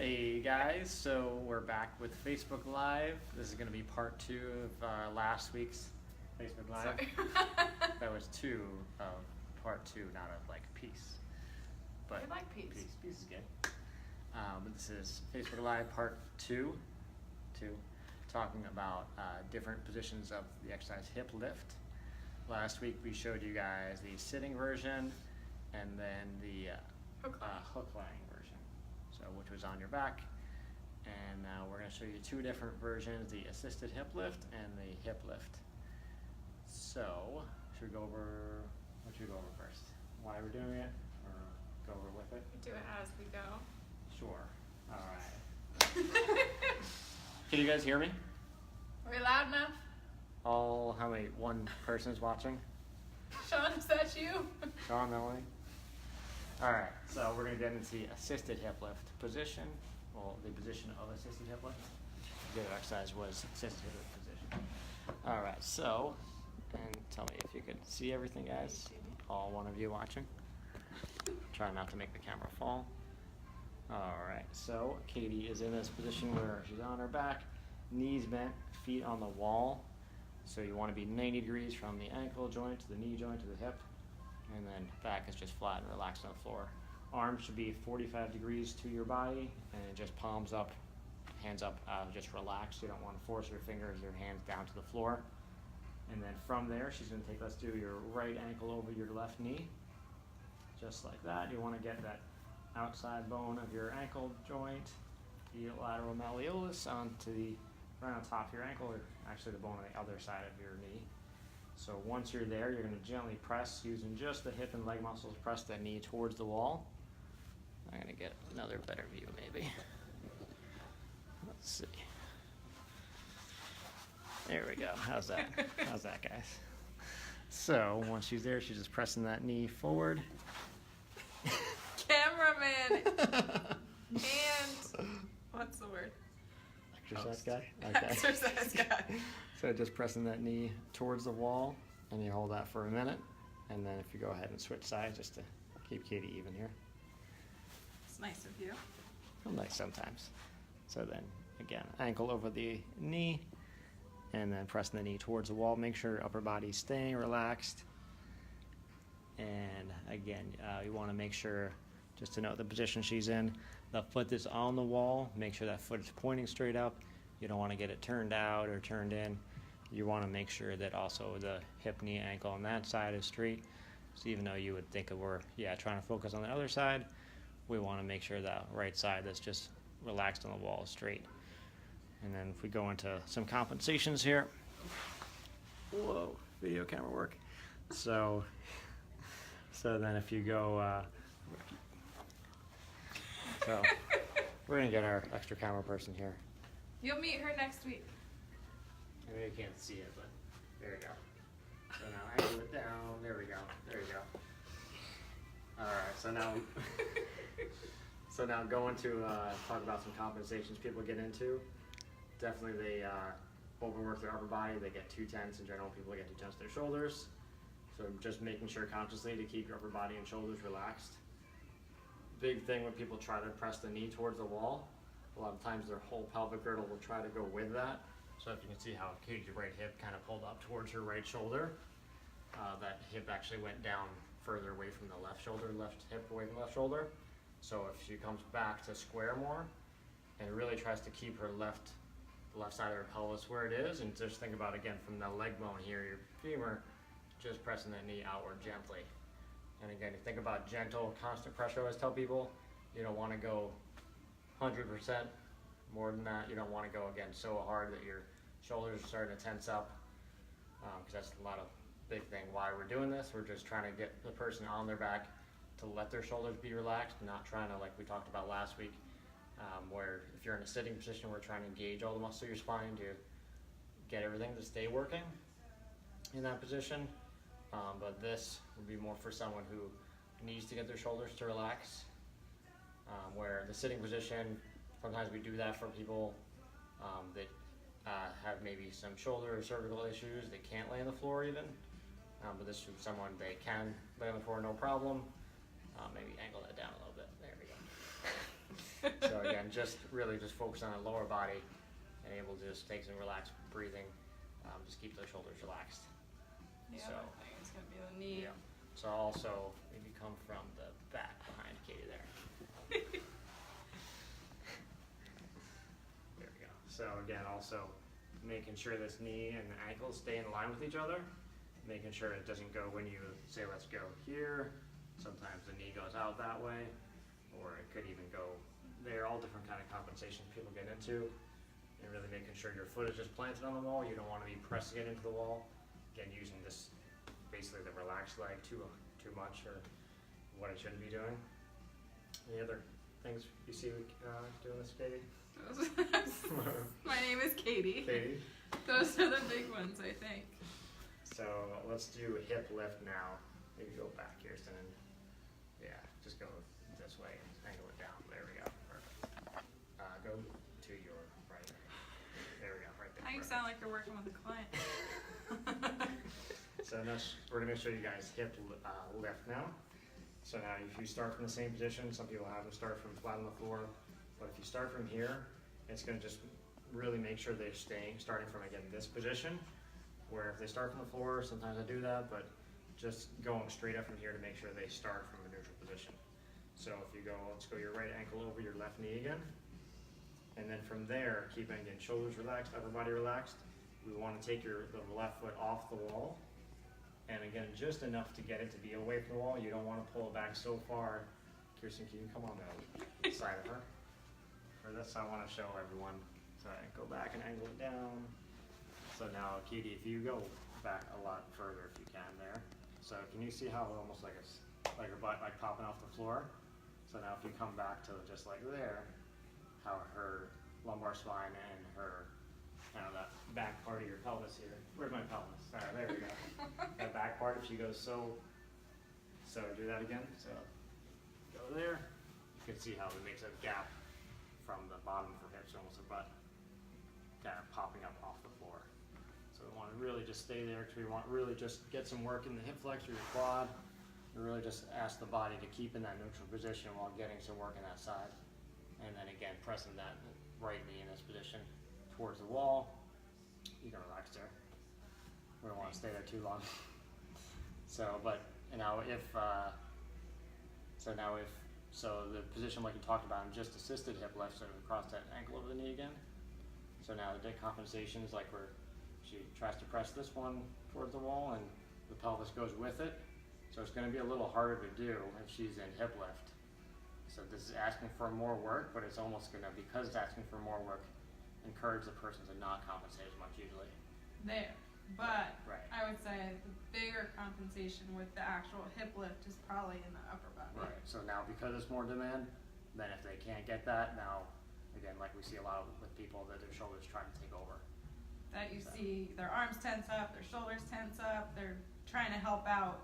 Hey guys, so we're back with Facebook Live. This is going to be part 2 of last week's Facebook Live. Sorry. That was 2 of part 2, not of like peace. But I like peace. Peace is good. But this is Facebook Live part 2, talking about different positions of the exercise hip lift. Last week we showed you guys the sitting version and then the hook lying version, so which was on your back. And now we're going to show you 2 different versions, the assisted hip lift and the hip lift. So should we go over, what should we go over first? Why we're doing it, or go over with it? We do it as we go. Sure. All right. Can you guys hear me? Are we loud enough? How many? One person is watching? Sean, is that you? Sean, Melanie? All right, so we're going to get into the assisted hip lift position. Well, the position of assisted hip lift. The other exercise was assisted hip lift position. All right, so, and tell me if you could see everything, guys. All one of you watching. Try not to make the camera fall. All right, so Katie is in this position where she's on her back, knees bent, feet on the wall. So you want to be 90 degrees from the ankle joint to the knee joint to the hip, and then back is just flat and relaxed on the floor. Arms should be 45 degrees to your body, and just palms up, hands up, just relaxed. You don't want to force your fingers or hands down to the floor. And then from there, she's going to take, let's do your right ankle over your left knee, just like that. You want to get that outside bone of your ankle joint, the lateral malleolus, onto the right on top of your ankle, or actually the bone on the other side of your knee. So once you're there, you're going to gently press using just the hip and leg muscles, press that knee towards the wall. I'm going to get another better view maybe. Let's see. There we go. How's that? How's that, guys? So once she's there, she's just pressing that knee forward. Cameraman! And what's the word? Exercise guy? Okay. Exercise guy. So just pressing that knee towards the wall, and you hold that for a minute, and then if you go ahead and switch sides just to keep Katie even here. It's nice of you. Well, nice sometimes. So then, again, ankle over the knee, and then pressing the knee towards the wall. Make sure your upper body's staying relaxed. And again, you want to make sure, just to note the position she's in, the foot is on the wall. Make sure that foot is pointing straight up. You don't want to get it turned out or turned in. You want to make sure that also the hip, knee, ankle on that side is straight. So even though you would think we're trying to focus on the other side, we want to make sure that right side that's just relaxed on the wall is straight. And then if we go into some compensations here. Whoa, video camera work. So then if you go, so we're gonna get our extra camera person here. You'll meet her next week. Maybe you can't see it, but there you go. So now angle it down. There we go. There you go. All right. So now going to talk about some compensations people get into. Definitely they overwork their upper body. They get too tense. In general, people get too tense their shoulders. So just making sure consciously to keep your upper body and shoulders relaxed. Big thing when people try to press the knee towards the wall, a lot of times their whole pelvic girdle will try to go with that. So if you can see how Katie's right hip kind of pulled up towards her right shoulder, that hip actually went down further away from the left shoulder, left hip away from the left shoulder. So if she comes back to square more and really tries to keep her the left side of her pelvis where it is, and just think about, again, from the leg bone here, your femur, just pressing that knee outward gently. And again, you think about gentle, constant pressure. I always tell people, you don't want to go 100% more than that. You don't want to go, again, so hard that your shoulders are starting to tense up, because that's a lot of big thing why we're doing this. We're just trying to get the person on their back to let their shoulders be relaxed, not trying to, like we talked about last week, where if you're in a sitting position, we're trying to engage all the muscles of your spine to get everything to stay working in that position. But this would be more for someone who needs to get their shoulders to relax, where the sitting position, sometimes we do that for people that have maybe some shoulder or cervical issues. They can't lay on the floor even, but this is someone they can lay on the floor no problem. Maybe angle that down a little bit. There we go. So again, again, just really just focus on the lower body and able to just take some relaxed breathing. Just keep those shoulders relaxed. The So- other thing is gonna be the knee. Yeah. So also maybe come from the back behind Katie there. There we go. So again, also making sure this knee and the ankle stay in line with each other, making sure it doesn't go when you say let's go here. Sometimes the knee goes out that way, or it could even go there. All different kind of compensations people get into, and really making sure your foot is just planted on the wall. You don't want to be pressing it into the wall. Again, using this basically the relaxed leg too much, or what it shouldn't be doing. Any other things you see doing this, Katie? My name is Katie. Katie. Those are the big ones, I think. So let's do a hip lift now. Maybe go back, Kirsten. And yeah, just go this way and angle it down. There we go. Perfect. Go to your right. There we go. Right there. Now you Perfect. sound like you're working with a client. So we're gonna show you guys hip lift now. So now if you start from the same position, some people have them start from flat on the floor, but if you start from here, it's gonna just really make sure they're starting from, again, this position, where if they start from the floor, sometimes I do that, but just going straight up from here to make sure they start from a neutral position. So if you go, let's go your right ankle over your left knee again, and then from there, keeping again shoulders relaxed, upper body relaxed. We wanna take the left foot off the wall, and again, just enough to get it to be away from the wall. You don't want to pull it back so far. Kirsten, can you come on the side of her? For this, I want to show everyone. So I go back and angle it down. So now, Katie, if you go back a lot further, if you can there. So can you see how almost like her butt like popping off the floor? So now if you come back to just like there, how her lumbar spine and her that back part of your pelvis here. Where's my pelvis? There we go. That back part, if she goes so do that again. So go there. You can see how it makes a gap from the bottom of her hips, almost her butt, kind of popping up off the floor. So we want to really just stay there because we want really just get some work in the hip flexor, your quad. We really just ask the body to keep in that neutral position while getting some work in that side. And then again, pressing that right knee in this position towards the wall. You can relax there. We don't want to stay there too long. So, but now so the position like you talked about, I'm just assisted hip lift, so across that ankle over the knee again. So now the decompensation is like where she tries to press this one towards the wall and the pelvis goes with it. So it's going to be a little harder to do if she's in hip lift. So this is asking for more work, but it's almost going to, because it's asking for more work, encourage the person to not compensate as much usually. There. But Right. I would say the bigger compensation with the actual hip lift is probably in the upper body. Right. So now because it's more demand, then if they can't get that, now again, like we see a lot with people that their shoulders trying to take over. That you So. see their arms tense up, their shoulders tense up, they're trying to help out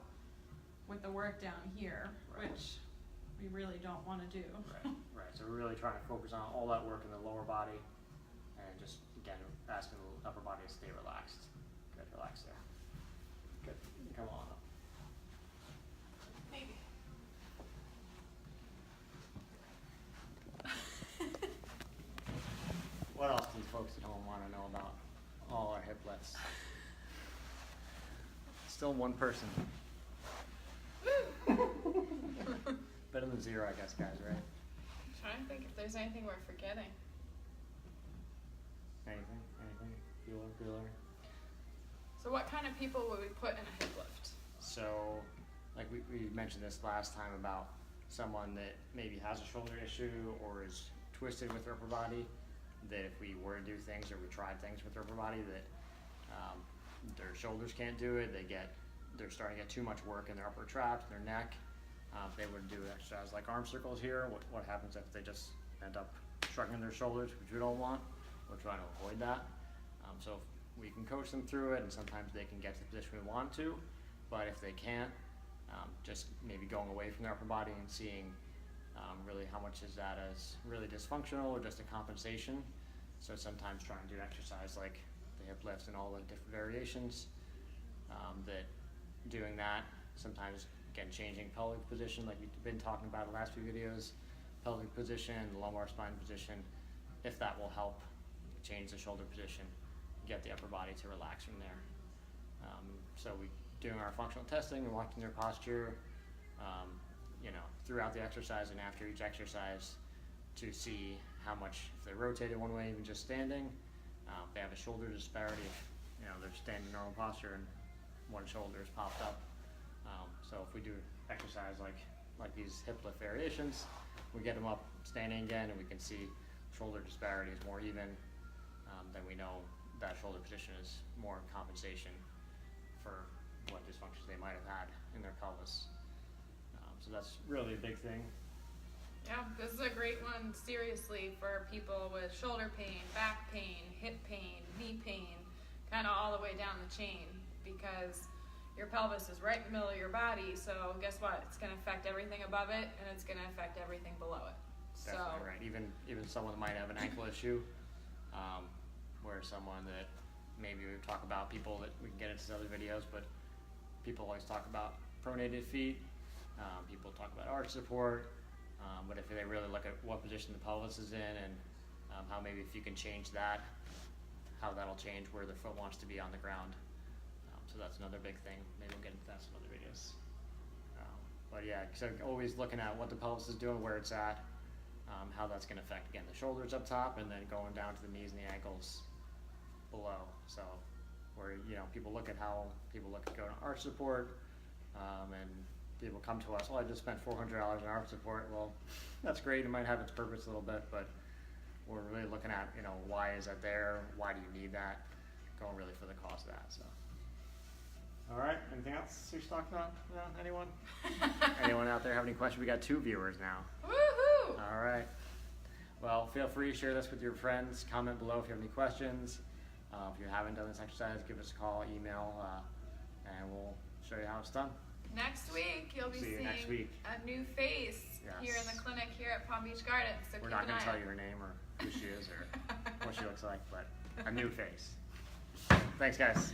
with the work down here, Right. which we really don't want to do. Right. Right. So we're really trying to focus on all that work in the lower body and just again asking the upper body to stay relaxed. Good, relax there. Good. Come on up. Maybe. What else do you folks at home want to know about all our hip lifts? Still one person. Better than zero, I guess, guys, right? I'm trying to think if there's anything we're forgetting. Anything? Bueller? So what kind of people would we put in a hip lift? So, like we mentioned this last time about someone that maybe has a shoulder issue or is twisted with their upper body, that if we were to do things or we tried things with their upper body that their shoulders can't do it, they're starting to get too much work in their upper traps, their neck. They would do exercise like arm circles here. What happens if they just end up shrugging their shoulders, which we don't want? We're trying to avoid that. So we can coach them through it, and sometimes they can get to the position we want to, but if they can't, just maybe going away from their upper body and seeing really how much is that as really dysfunctional or just a compensation. So sometimes try and do exercise like the hip lifts and all the different variations, that doing that, sometimes again changing pelvic position like we've been talking about in the last few videos, pelvic position, the lumbar spine position, if that will help change the shoulder position, get the upper body to relax from there. So we doing our functional testing and watching their posture, throughout the exercise and after each exercise to see how much, if they're rotated one way, even just standing, if they have a shoulder disparity, they're standing normal posture and one shoulder is popped up. So if we do exercise like these hip lift variations, we get them up standing again and we can see shoulder disparity is more even, then we know that shoulder position is more compensation for what dysfunctions they might have had in their pelvis. So that's really a big thing. Yeah, this is a great one, seriously, for people with shoulder pain, back pain, hip pain, knee pain, kind of all the way down the chain, because your pelvis is right in the middle of your body, so guess what? It's going to affect everything above it, and it's going to affect everything below it. Definitely right. Even someone that might have an ankle issue, where someone that maybe we talk about people that we can get into some other videos, but people always talk about pronated feet. People talk about arch support, but if they really look at what position the pelvis is in and how maybe if you can change that, how that'll change where the foot wants to be on the ground. So that's another big thing. Maybe we'll get into that in some other videos. But yeah, so always looking at what the pelvis is doing, where it's at, how that's going to affect, again, the shoulders up top and then going down to the knees and the ankles below. So where, people look at how people look at going to arch support, and people come to us, I just spent $400 on arch support. Well, that's great. It might have its purpose a little bit, but we're really looking at, why is that there? Why do you need that? Going really for the cost of that. So, all right. Anything else we should talk about? No? Anyone? Anyone out there have any questions? We got 2 viewers now. Woohoo! All right. Well, feel free to share this with your friends. Comment below if you have any questions. If you haven't done this exercise, give us a call, email, and we'll show you how it's done. Next week, you'll be See you seeing next week. a new face here in the clinic here at Palm Beach Gardens. So We're keep not an going to eye tell out. you her name or who she is or what she looks like, but a new face. Thanks, guys.